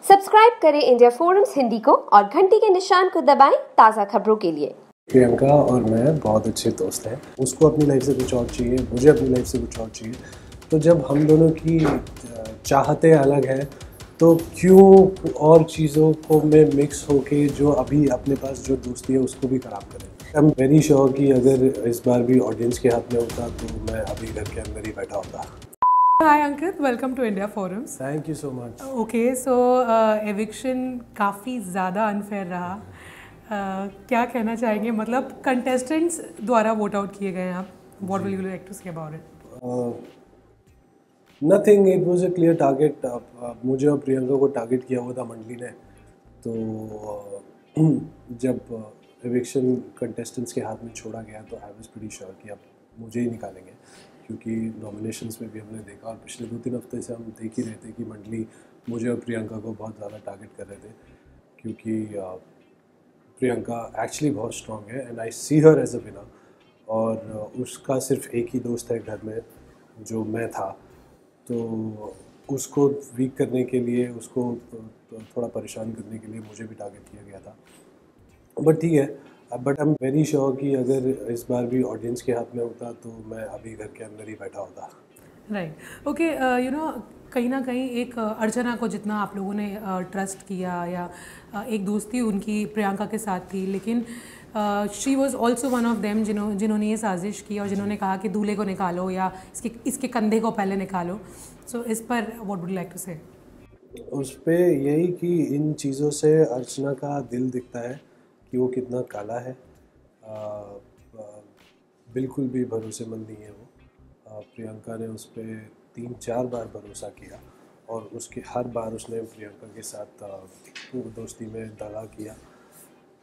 Subscribe करें India forums Hindi को और घंटी के निशान को दबाएं ताज़ा खबरों के लिए। प्रियंका और मैं बहुत अच्छे दोस्त हैं। उसको अपनी लाइफ से कुछ और चाहिए, मुझे अपनी लाइफ से कुछ और चाहिए। तो जब हम दोनों की चाहतें अलग हैं तो क्यों और चीज़ों को में मिक्स होके जो अभी अपने पास जो दोस्ती है उसको भी ख़राब करें। आई एम वेरी श्योर कि अगर इस बार भी ऑडियंस के हाथ में होता तो मैं अभी घर के अंदर ही बैठा होता। Hi Ankit, welcome to India Forums. Thank you so much. Okay, so eviction काफ़ी ज़्यादा अनफेयर रहा। क्या कहना चाहेंगे, मतलब कंटेस्टेंट्स द्वारा वोट आउट किए गए आप, what will you like to say about it? Nothing, it was a clear target. मुझे और प्रियंका को टारगेट किया हुआ था मंडली ने। तो जब एविक्शन कंटेस्टेंट्स के हाथ में छोड़ा गया तो आई वाज प्रीटी श्योर कि अब मुझे ही निकालेंगे, क्योंकि नॉमिनेशंस में भी हमने देखा और पिछले 2-3 हफ्ते से हम देख ही रहे थे कि मंडली मुझे और प्रियंका को बहुत ज़्यादा टारगेट कर रहे थे, क्योंकि प्रियंका एक्चुअली बहुत स्ट्रॉन्ग है and I see her as a winner. और उसका सिर्फ एक ही दोस्त है घर में जो मैं था, तो उसको वीक करने के लिए, उसको थोड़ा परेशान करने के लिए मुझे भी टारगेट किया गया था। बट ठीक है, but I am very sure कि अगर इस बार भी ऑडियंस के हाथ में होता तो मैं अभी घर के अंदर ही बैठा होता। राइट, ओके, यू नो, कहीं ना कहीं एक अर्चना को जितना आप लोगों ने ट्रस्ट किया या एक दोस्ती उनकी प्रियंका के साथ थी, लेकिन she was also one of them जिन्होंने ये साजिश की और जिन्होंने कहा कि दूल्हे को निकालो या इसके कंधे को पहले निकालो। सो इस पर व्हाट वुड लाइक टू से? उस पर यही कि इन चीज़ों से अर्चना का दिल दिखता है कि वो कितना काला है। बिल्कुल भी भरोसेमंद नहीं है वो। प्रियंका ने उस पर 3-4 बार भरोसा किया और उसके हर बार उसने प्रियंका के साथ दोस्ती में दगा किया।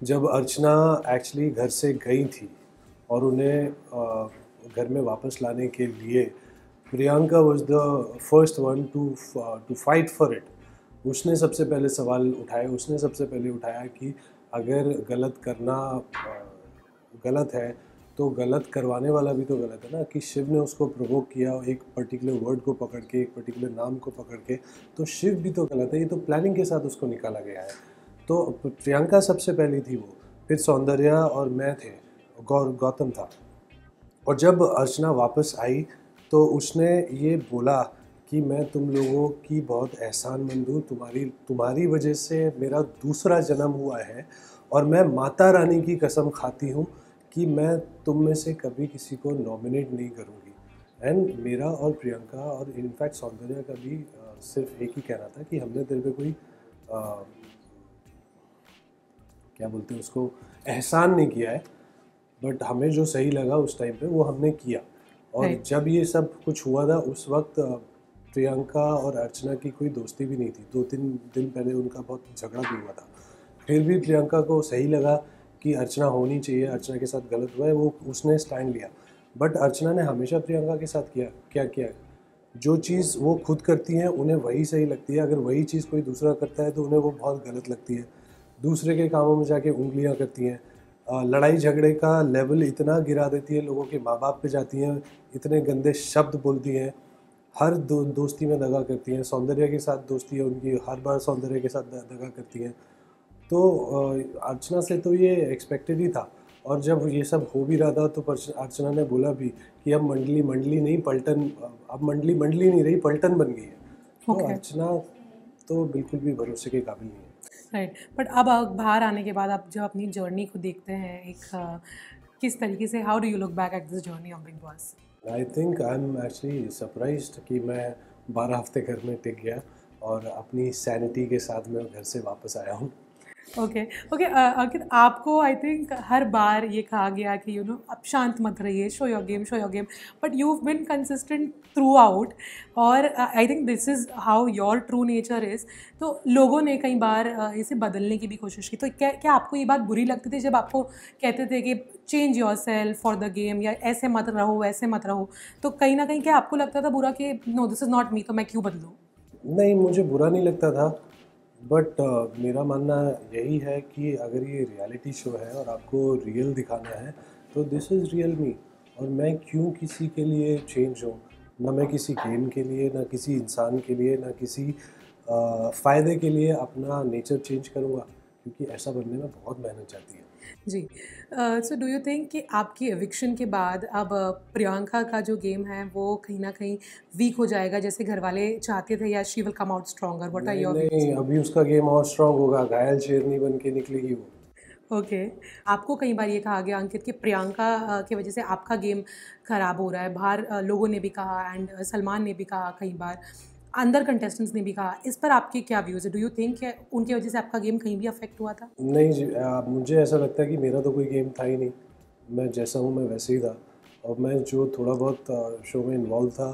जब अर्चना एक्चुअली घर से गई थी और उन्हें घर में वापस लाने के लिए Priyanka was the first one two fight for it. उसने सबसे पहले सवाल उठाए, उसने सबसे पहले उठाया कि अगर गलत करना गलत है तो गलत करवाने वाला भी तो गलत है ना। कि शिव ने उसको प्रोवोक किया एक पर्टिकुलर वर्ड को पकड़ के, एक पर्टिकुलर नाम को पकड़ के, तो शिव भी तो गलत है। ये तो प्लानिंग के साथ उसको निकाला गया है। तो प्रियंका सबसे पहली थी वो, फिर सौंदर्या और मैं थे, गौतम था। और जब अर्चना वापस आई तो उसने ये बोला कि मैं तुम लोगों की बहुत एहसानमंद हूँ, तुम्हारी वजह से मेरा दूसरा जन्म हुआ है और मैं माता रानी की कसम खाती हूँ कि मैं तुम में से कभी किसी को नॉमिनेट नहीं करूँगी। एंड मेरा और प्रियंका और इनफैक्ट सौंदर्या का भी सिर्फ एक ही कहना था कि हमने तेरे पे कोई क्या बोलते हैं उसको, एहसान नहीं किया है, बट हमें जो सही लगा उस टाइम पे वो हमने किया। और जब ये सब कुछ हुआ था उस वक्त प्रियंका और अर्चना की कोई दोस्ती भी नहीं थी। 2-3 दिन पहले उनका बहुत झगड़ा भी हुआ था। फिर भी प्रियंका को सही लगा कि अर्चना होनी चाहिए, अर्चना के साथ गलत हुआ है, वो उसने स्टैंड लिया। बट अर्चना ने हमेशा प्रियंका के साथ क्या किया, जो चीज़ वो खुद करती हैं उन्हें वही सही लगती है। अगर वही चीज़ कोई दूसरा करता है तो उन्हें वो बहुत गलत लगती है। दूसरे के कामों में जाके उंगलियां करती हैं, लड़ाई झगड़े का लेवल इतना गिरा देती है, लोगों के माँ बाप पे जाती हैं, इतने गंदे शब्द बोलती हैं, हर दोस्ती में दगा करती हैं। सौंदर्या के साथ दोस्ती है उनकी, हर बार सौंदर्या के साथ दगा करती हैं। तो अर्चना से तो ये एक्सपेक्टेड ही था। और जब ये सब हो भी रहा था तो अर्चना ने बोला भी कि अब मंडली नहीं पलटन, अब मंडली नहीं रही, पलटन बन गई है। तो अर्चना तो बिल्कुल भी भरोसे के काबिल नहीं है। राइट, बट अब बाहर आने के बाद आप जब अपनी जर्नी को देखते हैं, एक किस तरीके से, how do you look back at this journey of big boss? I think I am actually surprised कि मैं 12 हफ्ते घर में टिक गया और अपनी सैनिटी के साथ मैं घर से वापस आया हूँ। ओके, अंकित, आपको आई थिंक हर बार ये कहा गया कि यू नो अब शांत मत रहिए, show your game, but you have been consistent throughout और I think this is how your true nature is. तो लोगों ने कई बार इसे बदलने की भी कोशिश की। तो क्या आपको ये बात बुरी लगती थी जब आपको कहते थे कि change your self for the game, या ऐसे मत रहो वैसे मत रहो? तो कहीं ना कहीं क्या आपको लगता था बुरा कि no this is not me, तो मैं क्यों बदलूँ? नहीं, मुझे बुरा नहीं लगता था, बट मेरा मानना यही है कि अगर ये रियलिटी शो है और आपको रियल दिखाना है तो दिस इज़ रियल मी। और मैं क्यों किसी के लिए चेंज हूँ, ना मैं किसी गेम के लिए, ना किसी इंसान के लिए, ना किसी फ़ायदे के लिए अपना नेचर चेंज करूँगा, क्योंकि ऐसा बनने में बहुत मेहनत जाती है। जी। सो डू यू थिंक कि आपकी एविक्शन के बाद अब प्रियंका का जो गेम है वो कहीं न कहीं वीक हो जाएगा जैसे घरवाले चाहते थे, या she will come out stronger? What are नहीं, योर व्यूज़? नहीं, अभी उसका गेम और स्ट्रॉन्ग होगा, घायल शेरनी बन के निकलेगी वो। ओके। आपको कई बार ये कहा गया अंकित कि प्रियंका की वजह से आपका गेम खराब हो रहा है। बाहर लोगों ने भी कहा, एंड सलमान ने भी कहा कई बार, अंदर कंटेस्टेंट्स ने भी कहा। इस पर आपके क्या व्यूज़ है? डू यू थिंक कि उनकी वजह से आपका गेम कहीं भी अफेक्ट हुआ था? नहीं जी, मुझे ऐसा लगता है कि मेरा तो कोई गेम था ही नहीं। मैं जैसा हूँ मैं वैसे ही था, और मैं जो थोड़ा बहुत शो में इन्वॉल्व था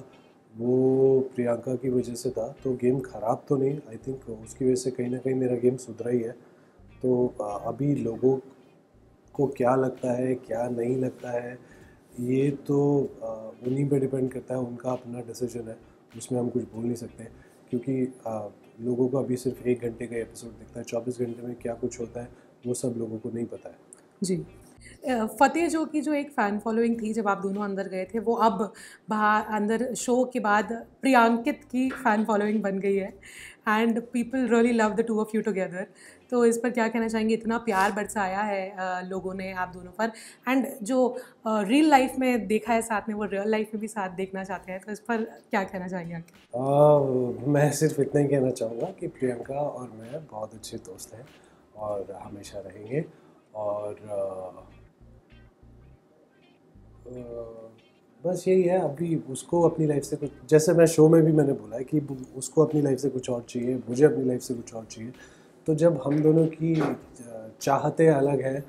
वो प्रियंका की वजह से था। तो गेम ख़राब तो नहीं, आई थिंक उसकी वजह से कहीं ना कहीं मेरा गेम सुधरा ही है। तो अभी लोगों को क्या लगता है क्या नहीं लगता है, ये तो उन्हीं पे डिपेंड करता है, उनका अपना डिसीजन है, उसमें हम कुछ बोल नहीं सकते। क्योंकि लोगों को अभी सिर्फ 1 घंटे का एपिसोड दिखता है, 24 घंटे में क्या कुछ होता है वो सब लोगों को नहीं पता है। जी। फ़तेह जो की जो एक फ़ैन फ़ॉलोइंग थी जब आप दोनों अंदर गए थे, वो अब बाहर अंदर शो के बाद प्रियांकित की फ़ैन फ़ॉलोइंग बन गई है, and people really love the two of you together. तो इस पर क्या कहना चाहेंगे? इतना प्यार बरसाया है लोगों ने आप दोनों पर, एंड जो रियल लाइफ़ में देखा है साथ में, वो रियल लाइफ़ में भी साथ देखना चाहते हैं। तो इस पर क्या कहना चाहेंगे आप? मैं सिर्फ इतना ही कहना चाहूँगा कि प्रियंका और मैं बहुत अच्छे दोस्त हैं और हमेशा रहेंगे। और बस यही है, अभी उसको अपनी लाइफ से कुछ, जैसे मैं शो में भी मैंने बोला है कि उसको अपनी लाइफ से कुछ और चाहिए, मुझे अपनी लाइफ से कुछ और चाहिए। तो जब हम दोनों की चाहतें अलग हैं,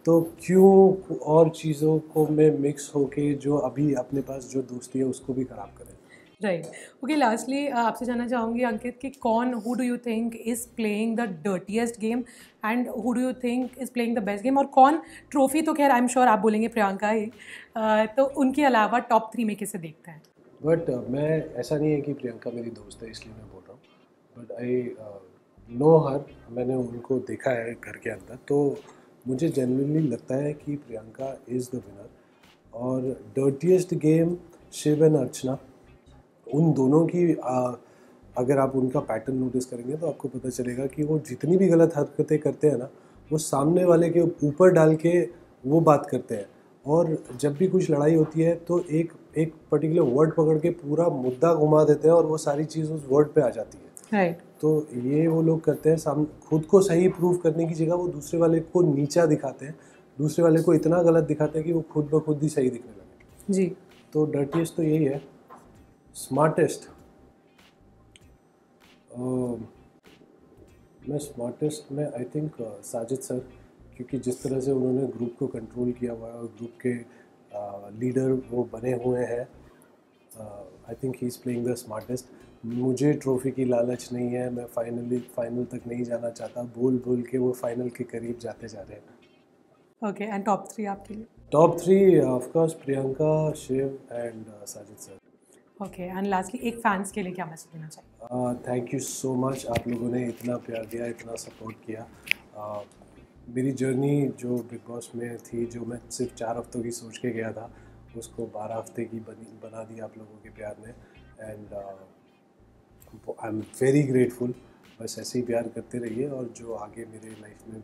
तो क्यों और चीज़ों को में मिक्स होके जो अभी अपने पास जो दोस्ती है उसको भी ख़राब करें। राइट। ओके, लास्टली आपसे जानना चाहूँगी अंकित कि कौन, who do you think is playing the dirtiest game, and who do you think is playing the best game, और कौन ट्रॉफी, तो खैर आई एम श्योर आप बोलेंगे प्रियंका ही, तो उनके अलावा टॉप 3 में किसे देखते हैं? बट मैं, ऐसा नहीं है कि प्रियंका मेरी दोस्त है इसलिए मैं बोल रहा हूँ, बट आई नो हर, मैंने उनको देखा है घर के अंदर, तो मुझे जेन्युइनली लगता है कि प्रियंका इज़ द विनर। और डर्टीएस्ट गेम शिव एंड अर्चना, उन दोनों की अगर आप उनका पैटर्न नोटिस करेंगे तो आपको पता चलेगा कि वो जितनी भी गलत हरकतें करते हैं ना, वो सामने वाले के ऊपर डाल के वो बात करते हैं। और जब भी कुछ लड़ाई होती है तो एक एक पर्टिकुलर वर्ड पकड़ के पूरा मुद्दा घुमा देते हैं और वो सारी चीज़ उस वर्ड पे आ जाती है। राइट। तो ये वो लोग करते हैं, सामने खुद को सही प्रूव करने की जगह वो दूसरे वाले को नीचा दिखाते हैं, दूसरे वाले को इतना गलत दिखाते हैं कि वो खुद ब खुद ही सही दिखने लगे। जी। तो डर्टीएस्ट तो यही है। स्मार्टेस्ट, मैं स्मार्टेस्ट में आई थिंक साजिद सर, क्योंकि जिस तरह से उन्होंने ग्रुप को कंट्रोल किया हुआ है और ग्रुप के लीडर वो बने हुए हैं, I think he is playing the smartest. मुझे ट्रॉफी की लालच नहीं है, मैं फाइनल तक नहीं जाना चाहता, बोल बोल के वो फाइनल के करीब जाते जा रहे हैं। ओके, एंड टॉप 3 आपके लिए? Top 3 of course Priyanka, Shiv and Sajid sir. Okay, and lastly एक फैंस के लिए क्या मैसेज देना चाहिए? थैंक यू सो मच, आप लोगों ने इतना प्यार दिया, इतना सपोर्ट किया। मेरी जर्नी जो बिग बॉस में थी, जो मैं सिर्फ 4 हफ्तों की सोच के गया था, उसको 12 हफ्ते की बना दी आप लोगों के प्यार ने। And I am very grateful. बस ऐसे ही प्यार करते रहिए, और जो आगे मेरे लाइफ में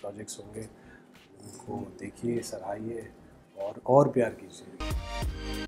प्रोजेक्ट्स होंगे उनको देखिए, सराहिए और प्यार कीजिए।